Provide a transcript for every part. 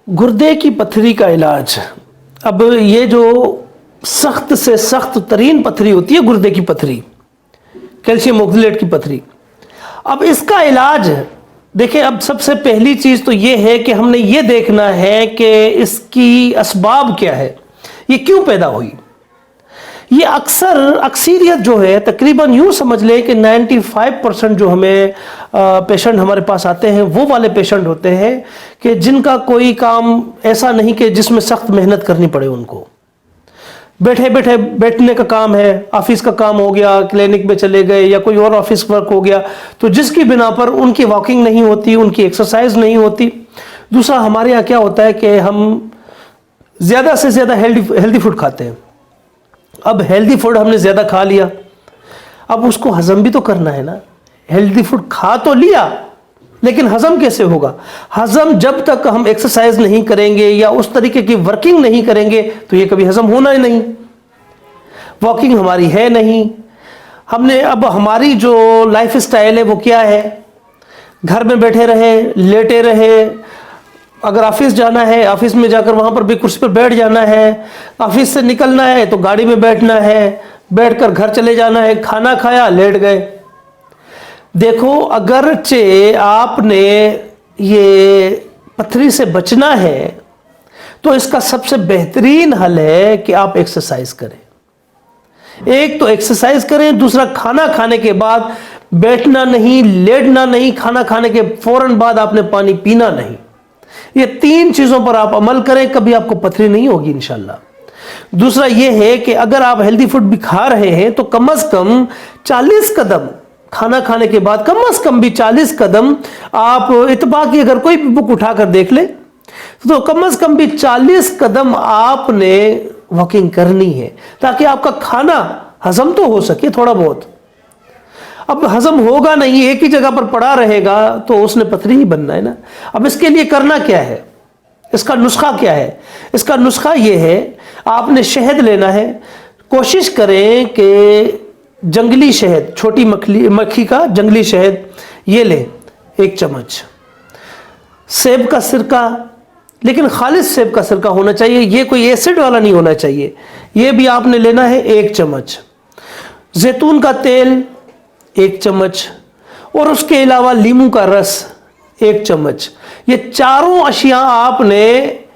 گردے کی پتھری کا علاج. اب یہ جو سخت سے سخت ترین پتھری ہوتی ہے گردے کی پتھری، کیلشیم آکزیلیٹ کی پتھری، اب اس کا علاج دیکھیں. اب سب سے پہلی چیز تو یہ ہے کہ ہم نے یہ دیکھنا ہے کہ اس کی اسباب کیا ہے، یہ کیوں پیدا ہوئی. یہ اکثریت جو ہے تقریباً یوں سمجھ لیں کہ 95% جو ہمیں پیشنٹ ہمارے پاس آتے ہیں وہ والے پیشنٹ ہوتے ہیں کہ جن کا کوئی کام ایسا نہیں کہ جس میں سخت محنت کرنی پڑے. ان کو بیٹھنے کا کام ہے، آفس کا کام ہو گیا، کلینک میں چلے گئے یا کوئی اور آفس ورک ہو گیا، تو جس کی بنا پر ان کی واکنگ نہیں ہوتی، ان کی ایکسرسائز نہیں ہوتی. دوسرا ہمارے یہاں کیا ہوتا ہے کہ ہم زیادہ سے زیادہ ہیلدی فوڈ کھاتے ہیں. اب ہیلدی فوڈ ہم نے زیادہ کھا لیا، اب اس کو ہضم بھی تو کرنا ہے نا. ہیلدی فوڈ کھا تو لیا لیکن ہضم کیسے ہوگا؟ ہضم جب تک ہم ایکسرسائز نہیں کریں گے یا اس طریقے کی ورکنگ نہیں کریں گے تو یہ کبھی ہضم ہونا ہی نہیں. واکنگ ہماری ہے نہیں. ہم نے اب ہماری جو لائف سٹائل ہے وہ کیا ہے؟ گھر میں بیٹھے رہے، لیٹے رہے. اگر آفس جانا ہے، آفس میں جا کر وہاں پر بھی کرسی پر بیٹھ جانا ہے. آفس سے نکلنا ہے تو گاڑی میں بیٹھنا ہے، بیٹھ کر گھر چلے جانا ہے. کھانا کھایا، لیٹ گئے. دیکھو اگرچہ آپ نے یہ پتھری سے بچنا ہے تو اس کا سب سے بہترین حل ہے کہ آپ ایکسرسائز کریں. ایک تو ایکسرسائز کریں، دوسرا کھانا کھانے کے بعد بیٹھنا نہیں، لیٹنا نہیں. کھانا کھانے کے فوراً بعد آپ نے پانی پینا نہیں. یہ 3 چیزوں پر آپ عمل کریں، کبھی آپ کو پتھری نہیں ہوگی انشاءاللہ. دوسرا یہ ہے کہ اگر آپ ہیلدی فوڈ بھی کھا رہے ہیں تو کم از کم 40 قدم کھانا کھانے کے بعد، کم از کم بھی 40 قدم آپ اتفاقی اگر کوئی بھی بک اٹھا کر دیکھ لیں تو کم از کم بھی 40 قدم آپ نے واکنگ کرنی ہے تاکہ آپ کا کھانا ہضم تو ہو سکے تھوڑا بہت. اب ہضم ہوگا نہیں، ایک ہی جگہ پر پڑا رہے گا تو اس نے پتھری ہی بننا ہے نا. اب اس کے لیے کرنا کیا ہے؟ اس کا نسخہ کیا ہے؟ اس کا نسخہ یہ ہے، آپ نے شہد لینا ہے. کوشش کریں کہ جنگلی شہد، چھوٹی مکھی کا جنگلی شہد یہ لیں 1 چمچ. سیب کا سرکہ، لیکن خالص سیب کا سرکہ ہونا چاہیے، یہ کوئی ایسڈ والا نہیں ہونا چاہیے. یہ بھی آپ نے لینا ہے 1 چمچ. زیتون کا تیل 1 چمچ، اور اس کے علاوہ لیموں کا رس 1 چمچ. یہ چاروں اشیاء آپ نے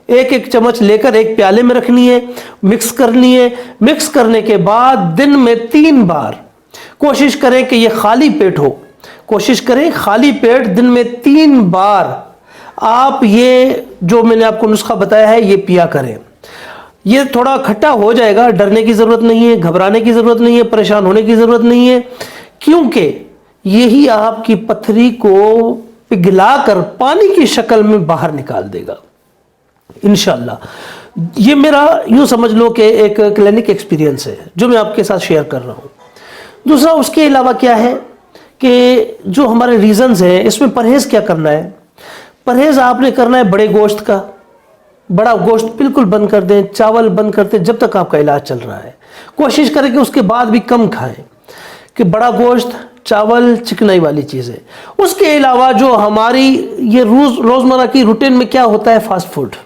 1 چمچ لے کر ایک پیالے میں رکھنی ہے، مکس کرنی ہے. مکس کرنے کے بعد دن میں 3 بار کوشش کریں کہ یہ خالی پیٹ ہو. کوشش کریں خالی پیٹ دن میں 3 بار آپ یہ جو میں نے آپ کو نسخہ بتایا ہے یہ پیا کریں. یہ تھوڑا کھٹا ہو جائے گا، ڈرنے کی ضرورت نہیں ہے، گھبرانے کی ضرورت نہیں ہے، پریشان ہونے کی ضرورت نہیں ہے، کیونکہ یہی آپ کی پتھری کو پگھلا کر پانی کی شکل میں باہر نکال دے گا انشاءاللہ. یہ میرا یوں سمجھ لو کہ ایک کلینک ایکسپیرینس ہے جو میں آپ کے ساتھ شیئر کر رہا ہوں. دوسرا اس کے علاوہ کیا ہے کہ جو ہمارے ریزنز ہیں اس میں پرہیز کیا کرنا ہے. پرہیز آپ نے کرنا ہے بڑے گوشت کا. بڑا گوشت بالکل بند کر دیں، چاول بند کر دیں جب تک آپ کا علاج چل رہا ہے. کوشش کریں کہ اس کے بعد بھی کم کھائیں، کہ بڑا گوشت، چاول، چکنائی والی چیزیں. اس کے علاوہ جو ہماری یہ روزمرہ کی روٹین میں کیا ہوتا ہے، فاسٹ فوڈ.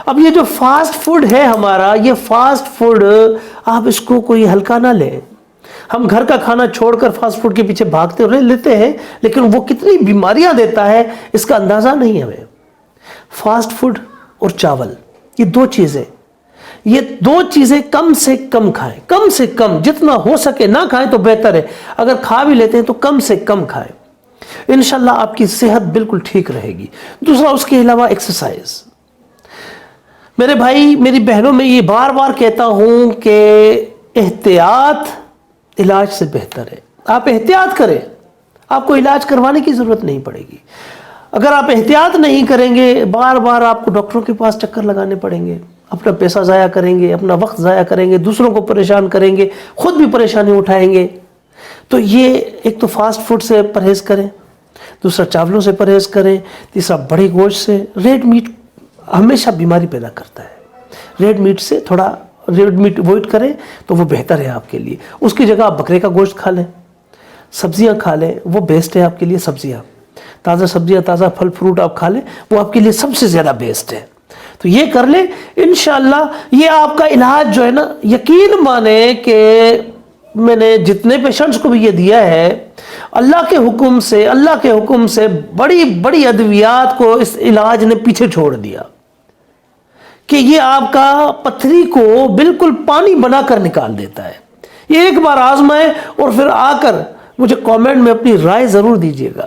اب یہ جو فاسٹ فوڈ ہے ہمارا، یہ فاسٹ فوڈ آپ اس کو کوئی ہلکا نہ لیں. ہم گھر کا کھانا چھوڑ کر فاسٹ فوڈ کے پیچھے بھاگتے رہ لیتے ہیں، لیکن وہ کتنی بیماریاں دیتا ہے اس کا اندازہ نہیں ہمیں. فاسٹ فوڈ اور چاول، یہ 2 چیزیں، یہ 2 چیزیں کم سے کم کھائیں. کم سے کم جتنا ہو سکے نہ کھائیں تو بہتر ہے. اگر کھا بھی لیتے ہیں تو کم سے کم کھائیں. انشاءاللہ آپ کی صحت بالکل ٹھیک رہے گی. دوسرا اس کے علاوہ ایکسرسائز. میرے بھائی میری بہنوں میں یہ بار بار کہتا ہوں کہ احتیاط علاج سے بہتر ہے. آپ احتیاط کریں، آپ کو علاج کروانے کی ضرورت نہیں پڑے گی. اگر آپ احتیاط نہیں کریں گے، بار بار آپ کو ڈاکٹروں کے پاس چکر لگانے پڑیں گے، اپنا پیسہ ضائع کریں گے، اپنا وقت ضائع کریں گے، دوسروں کو پریشان کریں گے، خود بھی پریشانی اٹھائیں گے. تو یہ ایک تو فاسٹ فوڈ سے پرہیز کریں، دوسرا چاولوں سے پرہیز کریں، تیسرا بڑے گوشت سے. ریڈ میٹ ہمیشہ بیماری پیدا کرتا ہے. ریڈ میٹ سے تھوڑا ریڈ میٹ اوائڈ کریں تو وہ بہتر ہے آپ کے لیے. اس کی جگہ آپ بکرے کا گوشت کھا لیں، سبزیاں کھا لیں، وہ بیسٹ ہے آپ کے لیے. سبزیاں، تازہ سبزیاں، تازہ پھل فروٹ آپ کھا لیں، وہ آپ کے لیے سب سے زیادہ بیسٹ ہے. تو یہ کر لیں انشاءاللہ. یہ آپ کا علاج جو ہے نا، یقین مانیں کہ میں نے جتنے پیشنٹس کو بھی یہ دیا ہے، اللہ کے حکم سے بڑی بڑی ادویات کو اس علاج نے پیچھے چھوڑ دیا کہ یہ آپ کا پتھری کو بالکل پانی بنا کر نکال دیتا ہے. یہ ایک بار آزمائیں اور پھر آ کر مجھے کامنٹ میں اپنی رائے ضرور دیجیے گا.